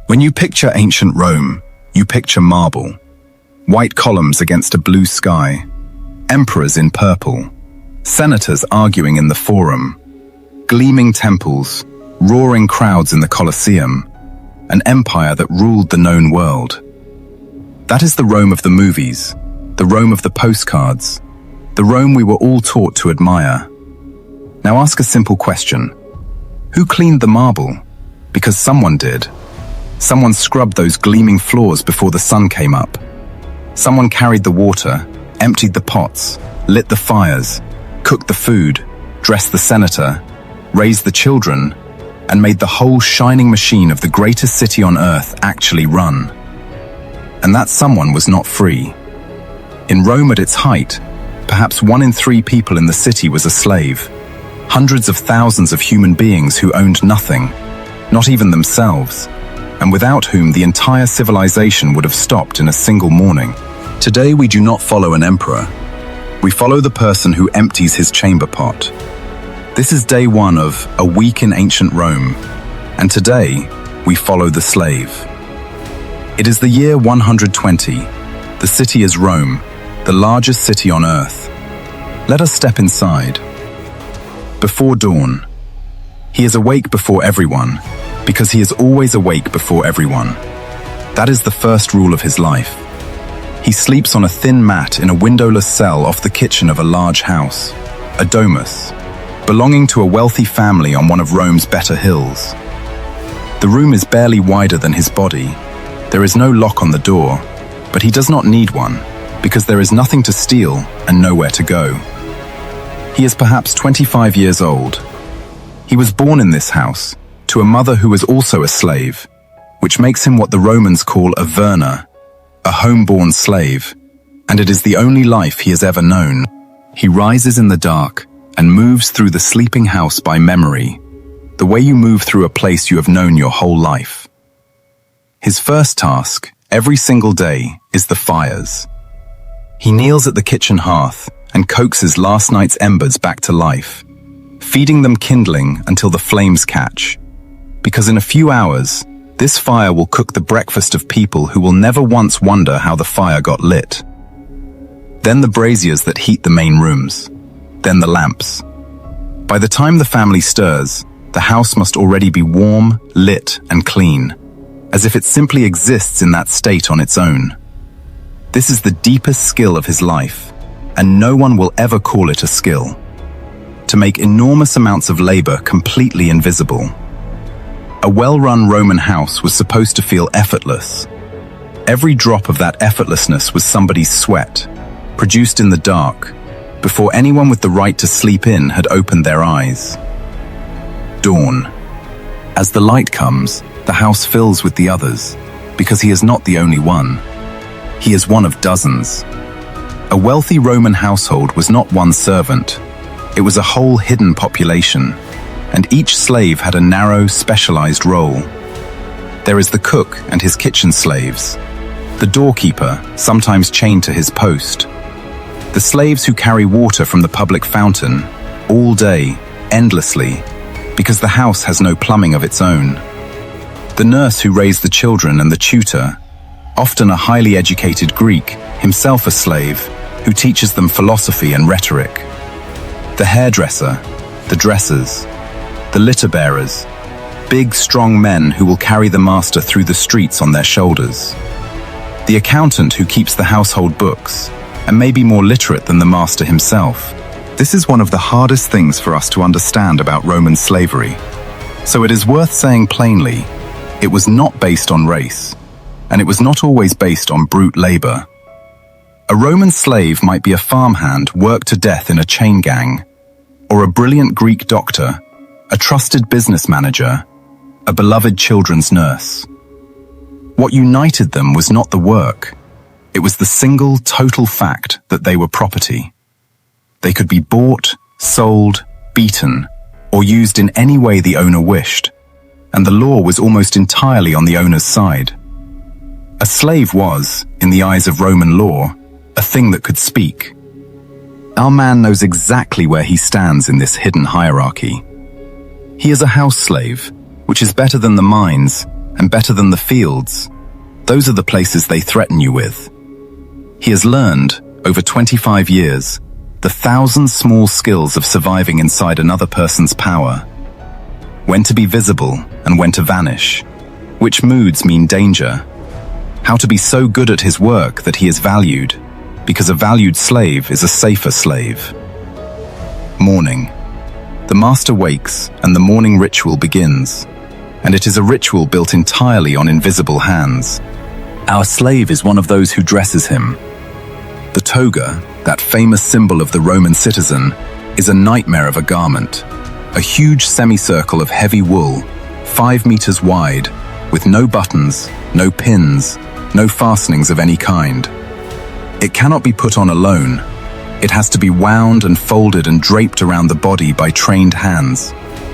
When you picture ancient Rome, you picture marble, white columns against a blue sky, emperors in purple, senators arguing in the Forum, gleaming temples, roaring crowds in the Colosseum, an empire that ruled the known world. That is the Rome of the movies, the Rome of the postcards, the Rome we were all taught to admire. Now ask a simple question. Who cleaned the marble? Because someone did. Someone scrubbed those gleaming floors before the sun came up. Someone carried the water, emptied the pots, lit the fires, cooked the food, dressed the senator, raised the children, and made the whole shining machine of the greatest city on earth actually run. And that someone was not free. In Rome at its height, perhaps 1 in 3 people in the city was a slave. Hundreds of thousands of human beings who owned nothing, not even themselves, and without whom the entire civilization would have stopped in a single morning. Today we do not follow an emperor. We follow the person who empties his chamber pot. This is day 1 of A Week in Ancient Rome, and today we follow the slave. It is the year 120. The city is Rome, the largest city on earth. Let us step inside. Before dawn. He is awake before everyone, because he is always awake before everyone. That is the first rule of his life. He sleeps on a thin mat in a windowless cell off the kitchen of a large house, a domus, belonging to a wealthy family on one of Rome's better hills. The room is barely wider than his body. There is no lock on the door, but he does not need one, because there is nothing to steal and nowhere to go. He is perhaps 25 years old. He was born in this house, to a mother who was also a slave, which makes him what the Romans call a verna, a homeborn slave, and it is the only life he has ever known. He rises in the dark and moves through the sleeping house by memory, the way you move through a place you have known your whole life. His first task, every single day, is the fires. He kneels at the kitchen hearth and coaxes last night's embers back to life, feeding them kindling until the flames catch. Because in a few hours, this fire will cook the breakfast of people who will never once wonder how the fire got lit. Then the braziers that heat the main rooms. Then the lamps. By the time the family stirs, the house must already be warm, lit, and clean, as if it simply exists in that state on its own. This is the deepest skill of his life, and no one will ever call it a skill. To make enormous amounts of labor completely invisible. A well-run Roman house was supposed to feel effortless. Every drop of that effortlessness was somebody's sweat, produced in the dark, before anyone with the right to sleep in had opened their eyes. Dawn. As the light comes, the house fills with the others, because he is not the only one. He is one of dozens. A wealthy Roman household was not one servant. It was a whole hidden population, and each slave had a narrow, specialized role. There is the cook and his kitchen slaves, the doorkeeper, sometimes chained to his post, the slaves who carry water from the public fountain, all day, endlessly, because the house has no plumbing of its own, the nurse who raised the children and the tutor, often a highly educated Greek, himself a slave, who teaches them philosophy and rhetoric, the hairdresser, the dressers, the litter bearers, big, strong men who will carry the master through the streets on their shoulders. The accountant who keeps the household books, and may be more literate than the master himself. This is one of the hardest things for us to understand about Roman slavery. So it is worth saying plainly, it was not based on race, and it was not always based on brute labor. A Roman slave might be a farmhand worked to death in a chain gang, or a brilliant Greek doctor, a trusted business manager, a beloved children's nurse. What united them was not the work. It was the single, total fact that they were property. They could be bought, sold, beaten, or used in any way the owner wished, and the law was almost entirely on the owner's side. A slave was, in the eyes of Roman law, a thing that could speak. Our man knows exactly where he stands in this hidden hierarchy. He is a house slave, which is better than the mines, and better than the fields, those are the places they threaten you with. He has learned, over 25 years, the 1,000 small skills of surviving inside another person's power. When to be visible and when to vanish. Which moods mean danger. How to be so good at his work that he is valued, because a valued slave is a safer slave. Morning. The master wakes and the morning ritual begins, and it is a ritual built entirely on invisible hands. Our slave is one of those who dresses him. The toga, that famous symbol of the Roman citizen, is a nightmare of a garment. A huge semicircle of heavy wool, 5 meters wide, with no buttons, no pins, no fastenings of any kind. It cannot be put on alone. It has to be wound and folded and draped around the body by trained hands,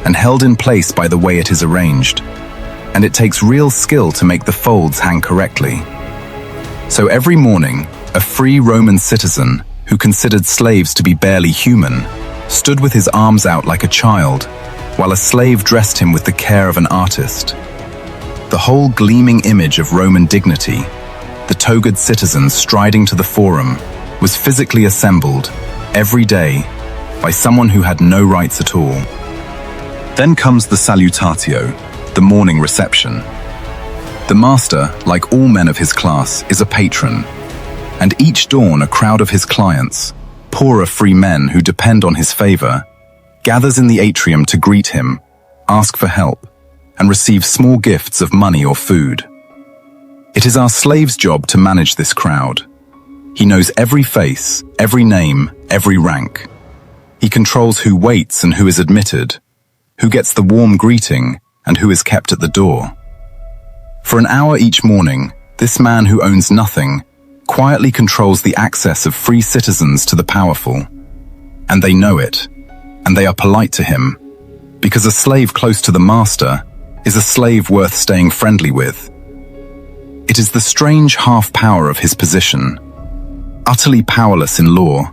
and held in place by the way it is arranged. And it takes real skill to make the folds hang correctly. So every morning, a free Roman citizen, who considered slaves to be barely human, stood with his arms out like a child, while a slave dressed him with the care of an artist. The whole gleaming image of Roman dignity, the togaed citizens striding to the forum, was physically assembled, every day, by someone who had no rights at all. Then comes the Salutatio, the morning reception. The master, like all men of his class, is a patron, and each dawn a crowd of his clients, poorer free men who depend on his favor, gathers in the atrium to greet him, ask for help, and receive small gifts of money or food. It is our slave's job to manage this crowd. He knows every face, every name, every rank. He controls who waits and who is admitted, who gets the warm greeting and who is kept at the door. For an hour each morning, this man who owns nothing quietly controls the access of free citizens to the powerful. And they know it, and they are polite to him, because a slave close to the master is a slave worth staying friendly with. It is the strange half-power of his position, utterly powerless in law,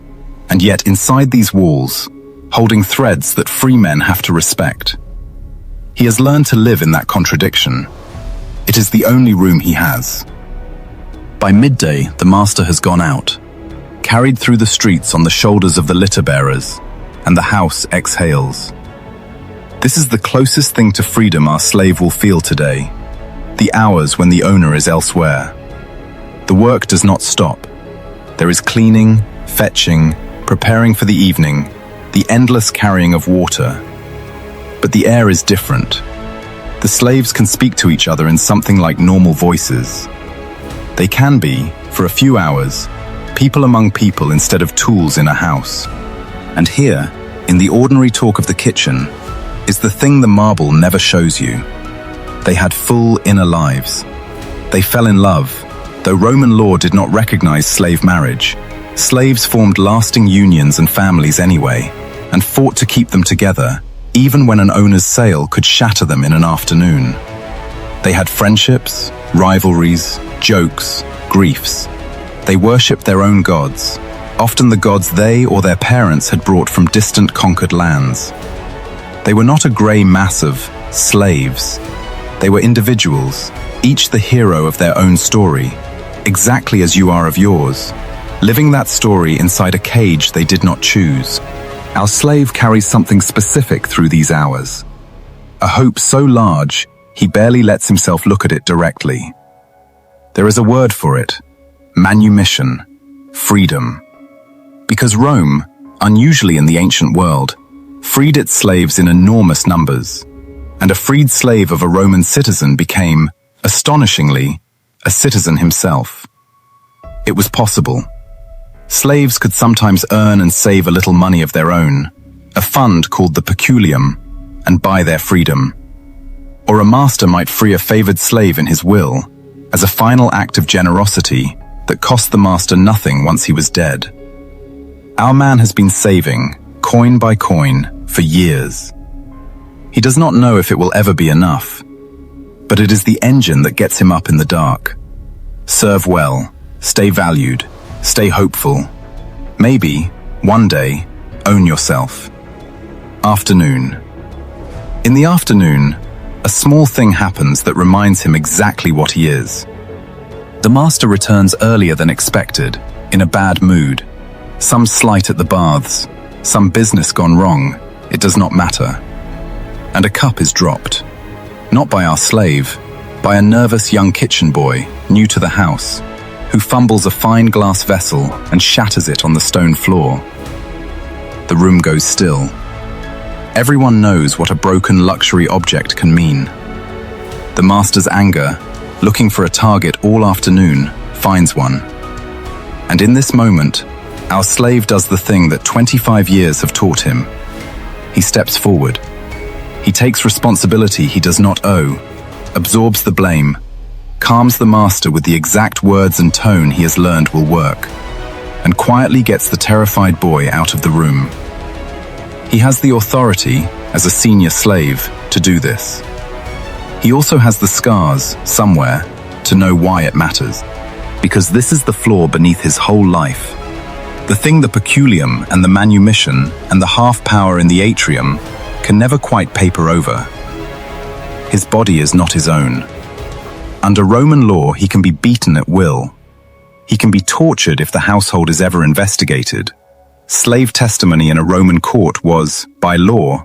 and yet inside these walls, holding threads that free men have to respect. He has learned to live in that contradiction. It is the only room he has. By midday, the master has gone out, carried through the streets on the shoulders of the litter bearers, and the house exhales. This is the closest thing to freedom our slave will feel today, the hours when the owner is elsewhere. The work does not stop. There is cleaning, fetching, preparing for the evening, the endless carrying of water. But the air is different. The slaves can speak to each other in something like normal voices. They can be, for a few hours, people among people instead of tools in a house. And here, in the ordinary talk of the kitchen, is the thing the marble never shows you. They had full inner lives. They fell in love. Though Roman law did not recognize slave marriage, slaves formed lasting unions and families anyway, and fought to keep them together, even when an owner's sale could shatter them in an afternoon. They had friendships, rivalries, jokes, griefs. They worshipped their own gods, often the gods they or their parents had brought from distant conquered lands. They were not a grey mass of slaves. They were individuals, each the hero of their own story, exactly as you are of yours, living that story inside a cage they did not choose. Our slave carries something specific through these hours. A hope so large, he barely lets himself look at it directly. There is a word for it: manumission, freedom. Because Rome, unusually in the ancient world, freed its slaves in enormous numbers, and a freed slave of a Roman citizen became, astonishingly, a citizen himself. It was possible. Slaves could sometimes earn and save a little money of their own, a fund called the peculium, and buy their freedom. Or a master might free a favored slave in his will, as a final act of generosity that cost the master nothing once he was dead. Our man has been saving, coin by coin, for years. He does not know if it will ever be enough, but it is the engine that gets him up in the dark. Serve well, stay valued, stay hopeful. Maybe, one day, own yourself. Afternoon. In the afternoon, a a small thing happens that reminds him exactly what he is. The master returns earlier than expected, in a bad mood. Some slight at the baths, some business gone wrong, it does not matter. And a cup is dropped. Not by our slave, by a nervous young kitchen boy, new to the house, who fumbles a fine glass vessel and shatters it on the stone floor. The room goes still. Everyone knows what a broken luxury object can mean. The master's anger, looking for a target all afternoon, finds one. And in this moment, our slave does the thing that 25 years have taught him. He steps forward. He takes responsibility he does not owe, absorbs the blame, calms the master with the exact words and tone he has learned will work, and quietly gets the terrified boy out of the room. He has the authority, as a senior slave, to do this. He also has the scars, somewhere, to know why it matters. Because this is the flaw beneath his whole life. The thing the peculium and the manumission and the half-power in the atrium can never quite paper over. His body is not his own. Under Roman law, he can be beaten at will. He can be tortured if the household is ever investigated. Slave testimony in a Roman court was, by law,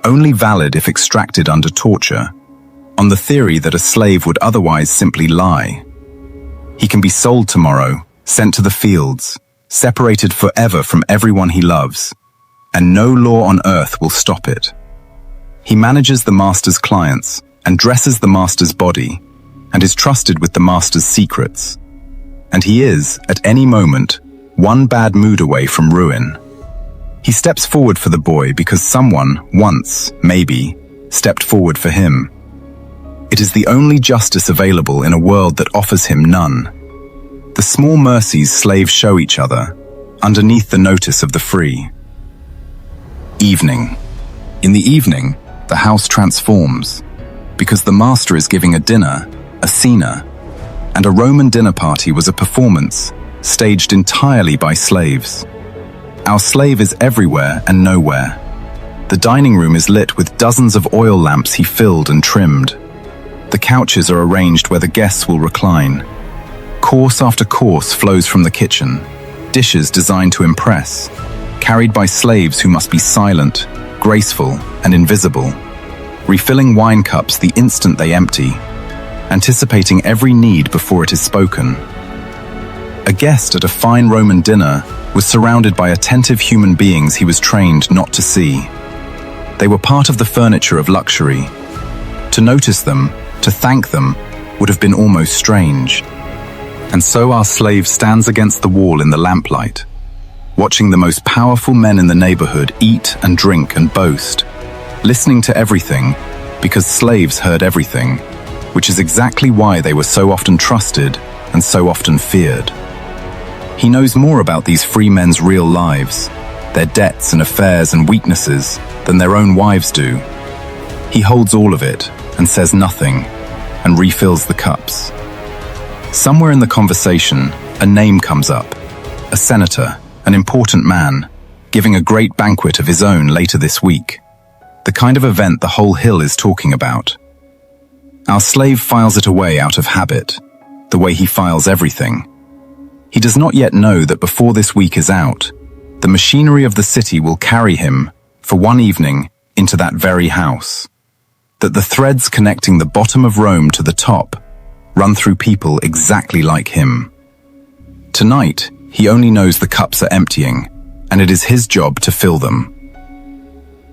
only valid if extracted under torture, on the theory that a slave would otherwise simply lie. He can be sold tomorrow, sent to the fields, separated forever from everyone he loves, and no law on earth will stop it. He manages the master's clients and dresses the master's body, and is trusted with the master's secrets. And he is, at any moment, one bad mood away from ruin. He steps forward for the boy because someone, once, maybe, stepped forward for him. It is the only justice available in a world that offers him none. The small mercies slaves show each other, underneath the notice of the free. Evening. In the evening, the house transforms, because the master is giving a dinner, a cena, and a Roman dinner party was a performance, staged entirely by slaves. Our slave is everywhere and nowhere. The dining room is lit with dozens of oil lamps he filled and trimmed. The couches are arranged where the guests will recline. Course after course flows from the kitchen, dishes designed to impress, carried by slaves who must be silent, graceful, and invisible, refilling wine cups the instant they empty, anticipating every need before it is spoken. A guest at a fine Roman dinner was surrounded by attentive human beings he was trained not to see. They were part of the furniture of luxury. To notice them, to thank them, would have been almost strange. And so our slave stands against the wall in the lamplight, watching the most powerful men in the neighborhood eat and drink and boast, listening to everything, because slaves heard everything, which is exactly why they were so often trusted and so often feared. He knows more about these free men's real lives, their debts and affairs and weaknesses, than their own wives do. He holds all of it and says nothing, and refills the cups. Somewhere in the conversation, a name comes up, a senator, an important man, giving a great banquet of his own later this week, the kind of event the whole hill is talking about. Our slave files it away out of habit, the way he files everything. He does not yet know that before this week is out, the machinery of the city will carry him, for one evening, into that very house. That the threads connecting the bottom of Rome to the top run through people exactly like him. Tonight, he only knows the cups are emptying, and it is his job to fill them.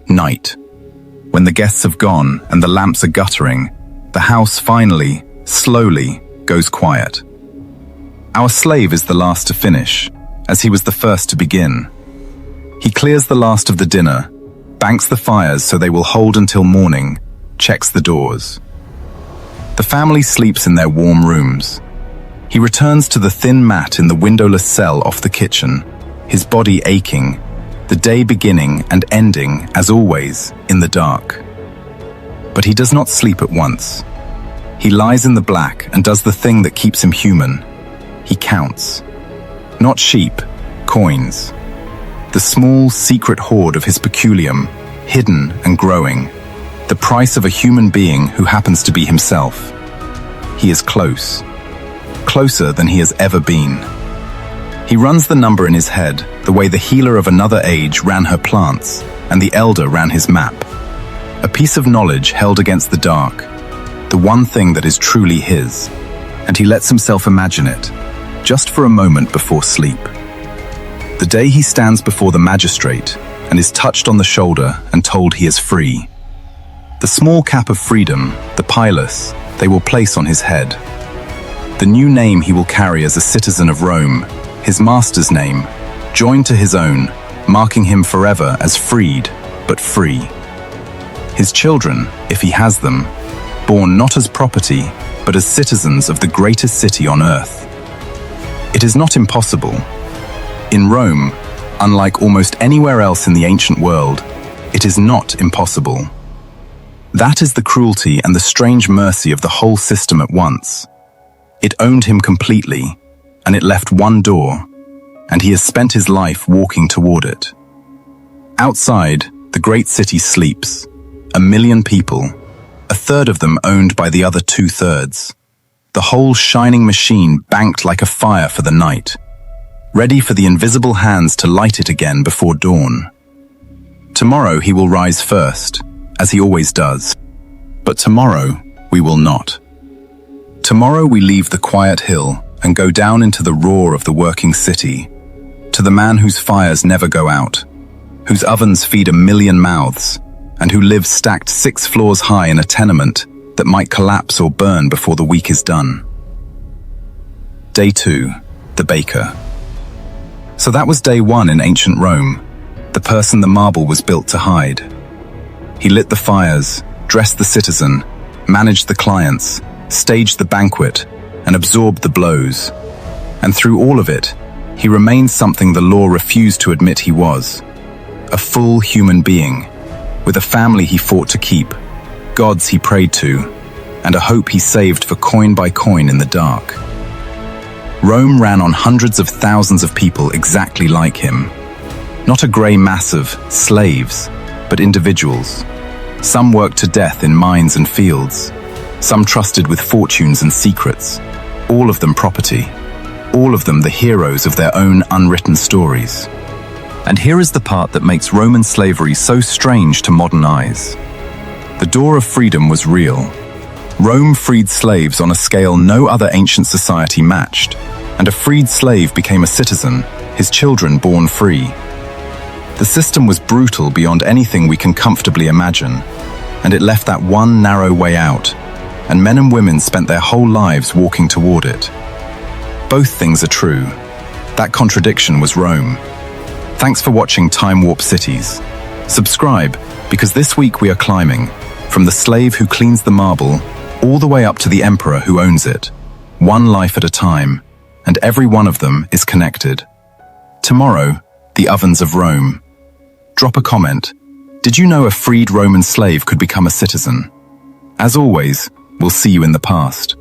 Night. When the guests have gone and the lamps are guttering, the house finally, slowly, goes quiet. Our slave is the last to finish, as he was the first to begin. He clears the last of the dinner, banks the fires so they will hold until morning, checks the doors. The family sleeps in their warm rooms. He returns to the thin mat in the windowless cell off the kitchen, his body aching, the day beginning and ending, as always, in the dark. But he does not sleep at once. He lies in the black and does the thing that keeps him human. He counts. Not sheep, coins. The small, secret hoard of his peculium, hidden and growing. The price of a human being who happens to be himself. He is close. Closer than he has ever been. He runs the number in his head the way the healer of another age ran her plants and the elder ran his map. A piece of knowledge held against the dark, the one thing that is truly his, and he lets himself imagine it, just for a moment before sleep. The day he stands before the magistrate and is touched on the shoulder and told he is free. The small cap of freedom, the pilus, they will place on his head. The new name he will carry as a citizen of Rome, his master's name, joined to his own, marking him forever as freed, but free. His children, if he has them, born not as property, but as citizens of the greatest city on earth. It is not impossible. In Rome, unlike almost anywhere else in the ancient world, it is not impossible. That is the cruelty and the strange mercy of the whole system at once. It owned him completely, and it left one door, and he has spent his life walking toward it. Outside, the great city sleeps. 1 million people, 1/3 of them owned by the other 2/3. The whole shining machine banked like a fire for the night, ready for the invisible hands to light it again before dawn. Tomorrow he will rise first, as he always does. But tomorrow we will not. Tomorrow we leave the quiet hill and go down into the roar of the working city, to the man whose fires never go out, whose ovens feed 1 million mouths, and who lives stacked 6 floors high in a tenement that might collapse or burn before the week is done. Day 2, the baker. So that was day 1 in ancient Rome, the person the marble was built to hide. He lit the fires, dressed the citizen, managed the clients, staged the banquet, and absorbed the blows. And through all of it, he remained something the law refused to admit he was. A full human being, with a family he fought to keep, gods he prayed to, and a hope he saved for coin by coin in the dark. Rome ran on hundreds of thousands of people exactly like him. Not a grey mass of slaves, but individuals. Some worked to death in mines and fields. Some trusted with fortunes and secrets. All of them property. All of them the heroes of their own unwritten stories. And here is the part that makes Roman slavery so strange to modern eyes. The door of freedom was real. Rome freed slaves on a scale no other ancient society matched, and a freed slave became a citizen, his children born free. The system was brutal beyond anything we can comfortably imagine, and it left that one narrow way out, and men and women spent their whole lives walking toward it. Both things are true. That contradiction was Rome. Thanks for watching Time Warp Cities. Subscribe, because this week we are climbing, from the slave who cleans the marble, all the way up to the emperor who owns it, one life at a time, and every one of them is connected. Tomorrow, the ovens of Rome. Drop a comment. Did you know a freed Roman slave could become a citizen? As always, we'll see you in the past.